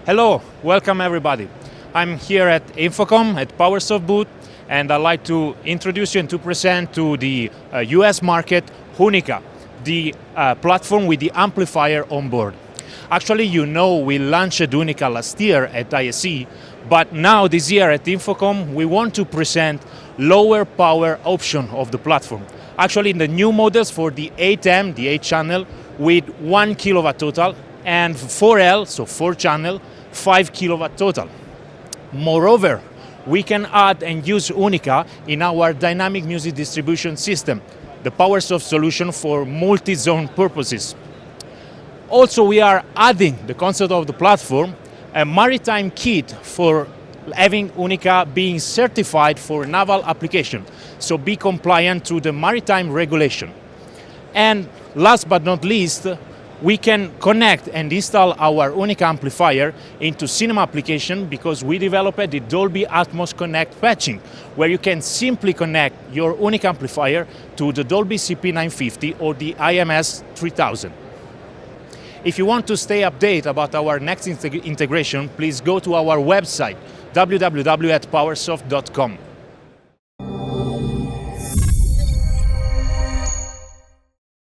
Hello, welcome everybody. I'm here at InfoComm at Powersoft booth, and I'd like to introduce you and to present to the US market Unica, the platform with the amplifier on board. Actually, we launched Unica last year at ISE, but now this year at InfoComm we want to present lower power option of the platform. Actually, the new models for the 8M, the 8 channel, with 1 kilowatt total, and 4L, so 4 channel, 5 kilowatt total. Moreover, we can add and use Unica in our dynamic music distribution system, the Powersoft solution for multi-zone purposes. Also, we are adding the concept of the platform, a maritime kit for having Unica being certified for naval application, so be compliant to the maritime regulation. And last but not least, we can connect and install our Unica amplifier into cinema application because we developed the Dolby Atmos Connect patching, where you can simply connect your Unica amplifier to the Dolby CP950 or the IMS 3000. If you want to stay updated about our next integration, please go to our website, www.powersoft.com.